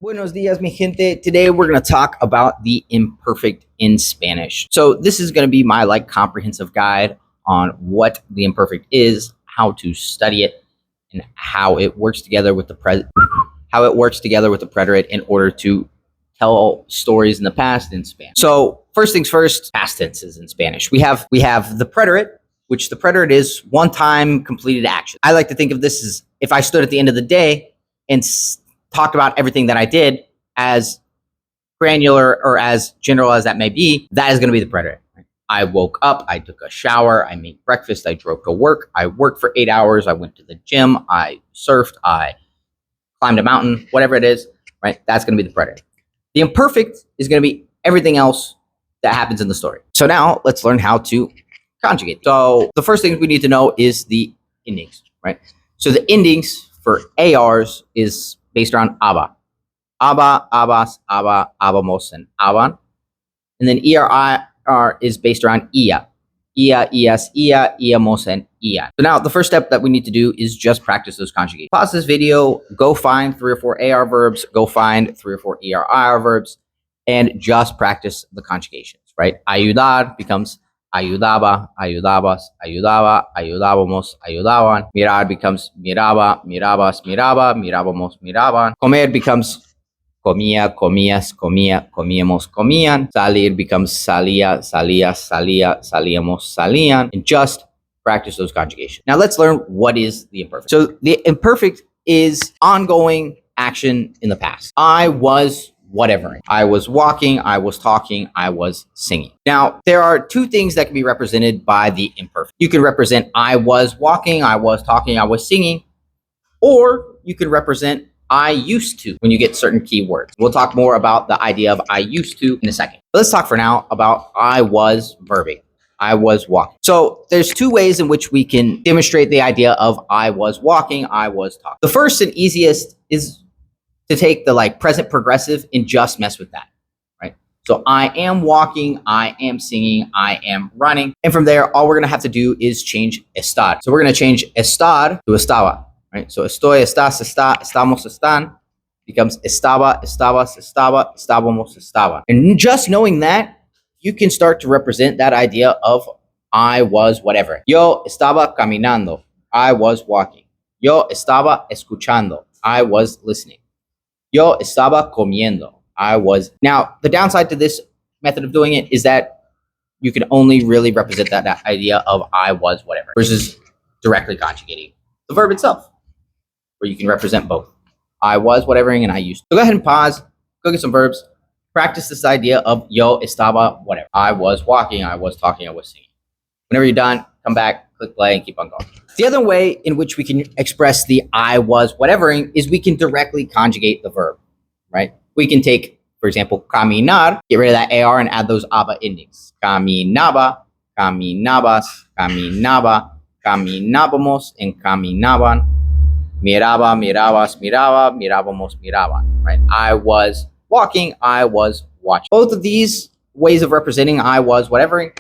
Buenos dias, mi gente. Today we're going to talk about the imperfect in Spanish. So this is going to be my comprehensive guide on what the imperfect is, how to study it, and how it works together with the preterite in order to tell stories in the past in Spanish. So first things first, past tenses in Spanish. We have the preterite, which the preterite is one time completed action. I like to think of this as if I stood at the end of the day and talked about everything that I did, as granular or as general as that may be, that is going to be the preterite. Right? I woke up, I took a shower, I made breakfast, I drove to work, I worked for 8 hours, I went to the gym, I surfed, I climbed a mountain, whatever it is, right? That's going to be the preterite. The imperfect is going to be everything else that happens in the story. So now let's learn how to conjugate. So the first thing we need to know is the endings, right? So the endings for ARs is based around aba. Aba, abas, aba, abamos, and aban. And then ER is based around ia. Ia, ias, ia, iamos, and ian. So now the first step that we need to do is just practice those conjugations. Pause this video, go find 3 or 4 AR verbs, go find 3 or 4 ER verbs, and just practice the conjugations, right? Ayudar becomes ayudaba, ayudabas, ayudaba, ayudábamos, ayudaban. Mirar becomes miraba, mirabas, miraba, mirábamos, miraban. Comer becomes comía, comías, comía, comíamos, comían. Salir becomes salía, salías, salía, salíamos, salían. And just practice those conjugations. Now let's learn what is the imperfect. So the imperfect is ongoing action in the past. I was whatever. I was walking, I was talking, I was singing. Now, there are 2 things that can be represented by the imperfect. You can represent I was walking, I was talking, I was singing, or you can represent I used to when you get certain keywords. We'll talk more about the idea of I used to in a second. But let's talk for now about I was verbing. I was walking. So there's 2 ways in which we can demonstrate the idea of I was walking, I was talking. The first and easiest is to take the present progressive and just mess with that, right? So I am walking, I am singing, I am running. And from there, all we're going to have to do is change estar. So we're going to change estar to estaba, right? So estoy, estás, está, estamos, están becomes estaba, estabas, estaba, estábamos, estaban. And just knowing that, you can start to represent that idea of I was whatever. Yo estaba caminando. I was walking. Yo estaba escuchando. I was listening. Yo estaba comiendo. I was. Now, the downside to this method of doing it is that you can only really represent that idea of I was whatever versus directly conjugating the verb itself, where you can represent both. I was whatevering and I used to. So go ahead and pause, go get some verbs, practice this idea of yo estaba whatever. I was walking, I was talking, I was singing. Whenever you're done, come back, click play, and keep on going. The other way in which we can express the I was whatevering is we can directly conjugate the verb, right? We can take, for example, caminar, get rid of that AR and add those aba endings. Caminaba, caminabas, caminaba, caminábamos, and caminaban. Miraba, mirabas, miraba, mirábamos, miraban, right? I was walking, I was watching. Both of these ways of representing I was whatevering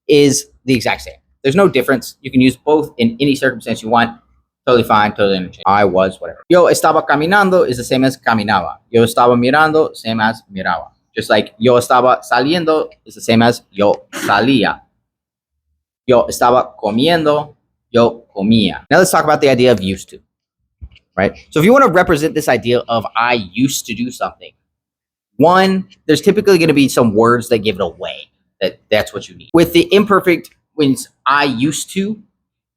is the exact same. There's no difference. You can use both in any circumstance you want. Totally fine, totally interchangeable. I was whatever. Yo estaba caminando is the same as caminaba. Yo estaba mirando, same as miraba. Just like yo estaba saliendo is the same as yo salía. Yo estaba comiendo, yo comía. Now let's talk about the idea of used to, right? So if you want to represent this idea of I used to do something, one, there's typically going to be some words that give it away. That's what you need. With the imperfect, when it's I used to,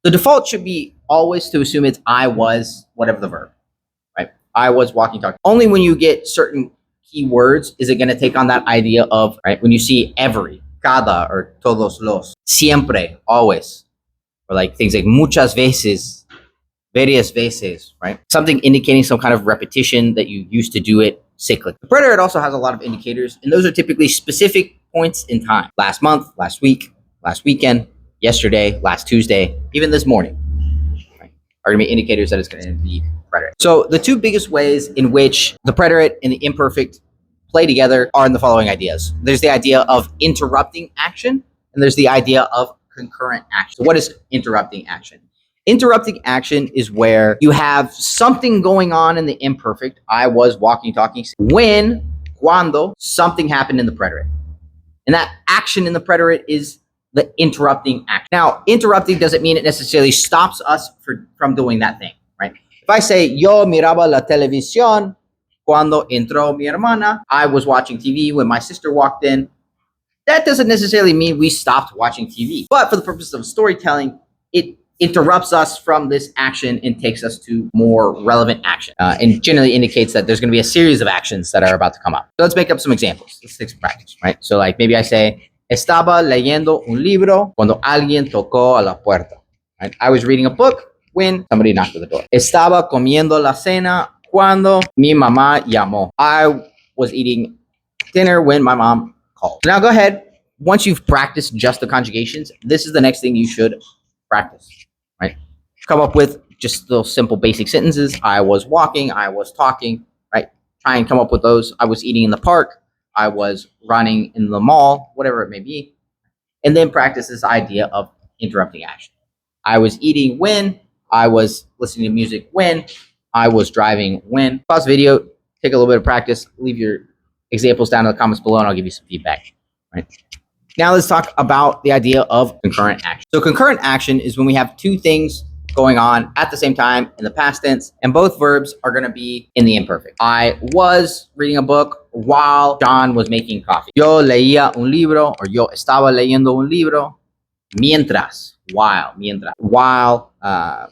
the default should be always to assume it's I was whatever the verb, right? I was walking, talking. Only when you get certain keywords is it going to take on that idea of, right? When you see every, cada, or todos los, siempre, always, or things like muchas veces, varias veces, right? Something indicating some kind of repetition that you used to do it cyclic. The preterite also has a lot of indicators, and those are typically specific points in time. Last month, last week, last weekend, yesterday, last Tuesday, even this morning, right, are going to be indicators that it's going to be preterite. So the 2 biggest ways in which the preterite and the imperfect play together are in the following ideas. There's the idea of interrupting action, and there's the idea of concurrent action. So what is interrupting action? Interrupting action is where you have something going on in the imperfect. I was walking, talking. When, cuando, something happened in the preterite. And that action in the preterite is the interrupting action. Now, interrupting doesn't mean it necessarily stops us from doing that thing, right? If I say, yo miraba la televisión cuando entró mi hermana, I was watching TV when my sister walked in, that doesn't necessarily mean we stopped watching TV. But for the purpose of storytelling, it interrupts us from this action and takes us to more relevant action, and generally indicates that there's going to be a series of actions that are about to come up. So let's make up some examples. Let's take some practice, right? So like maybe I say, estaba leyendo un libro cuando alguien tocó a la puerta. Right? I was reading a book when somebody knocked at the door. Estaba comiendo la cena cuando mi mamá llamó. I was eating dinner when my mom called. So now go ahead. Once you've practiced just the conjugations, this is the next thing you should practice, right? Come up with just those simple basic sentences. I was walking, I was talking, right? Try and come up with those. I was eating in the park, I was running in the mall, whatever it may be. And then practice this idea of interrupting action. I was eating when, I was listening to music when, I was driving when. Pause the video, take a little bit of practice, leave your examples down in the comments below and I'll give you some feedback, right? Now let's talk about the idea of concurrent action. So concurrent action is when we have two things going on at the same time in the past tense, and both verbs are going to be in the imperfect. I was reading a book while John was making coffee. Yo leía un libro, or yo estaba leyendo un libro mientras, while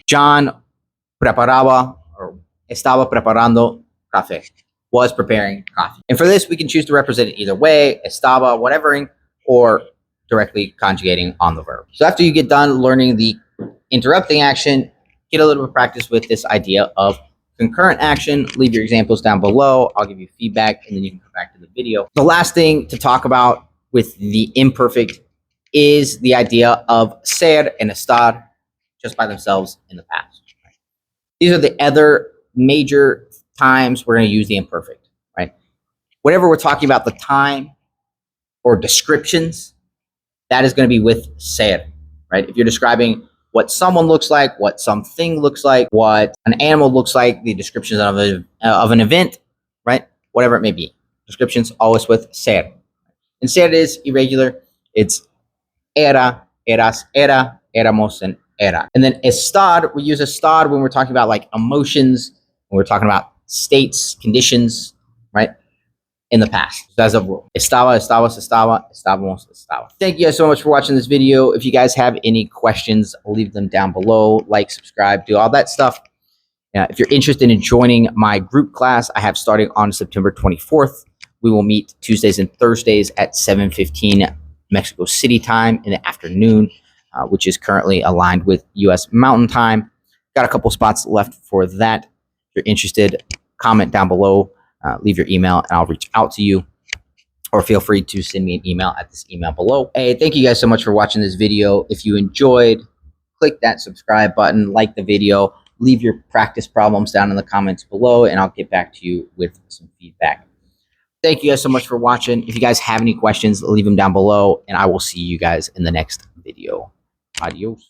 John preparaba or estaba preparando café, was preparing coffee. And for this, we can choose to represent it either way, estaba, whatevering, or directly conjugating on the verb. So after you get done learning the interrupting action, get a little bit of practice with this idea of concurrent action. Leave your examples down below. I'll give you feedback and then you can come back to the video. The last thing to talk about with the imperfect is the idea of ser and estar just by themselves in the past. Right? These are the other major times we're going to use the imperfect, right? Whenever we're talking about the time or descriptions, that is going to be with ser, right? If you're describing what someone looks like, what something looks like, what an animal looks like, the descriptions of an event, right? Whatever it may be. Descriptions always with ser. And ser is irregular. It's era, eras, era, éramos, and era. And then estar, we use estar when we're talking about like emotions, when we're talking about states, conditions, right? In the past. So as a rule. Estaba, estabas, estaba, estábamos, estaba. Thank you guys so much for watching this video. If you guys have any questions, leave them down below. Like, subscribe, do all that stuff. If you're interested in joining my group class, I have starting on September 24th. We will meet Tuesdays and Thursdays at 7:15 Mexico City time in the afternoon, which is currently aligned with US Mountain Time. Got a couple spots left for that. If you're interested, comment down below. Leave your email and I'll reach out to you, or feel free to send me an email at this email below. Hey, thank you guys so much for watching this video. If you enjoyed, click that subscribe button, like the video, leave your practice problems down in the comments below, and I'll get back to you with some feedback. Thank you guys so much for watching. If you guys have any questions, leave them down below, and I will see you guys in the next video. Adios.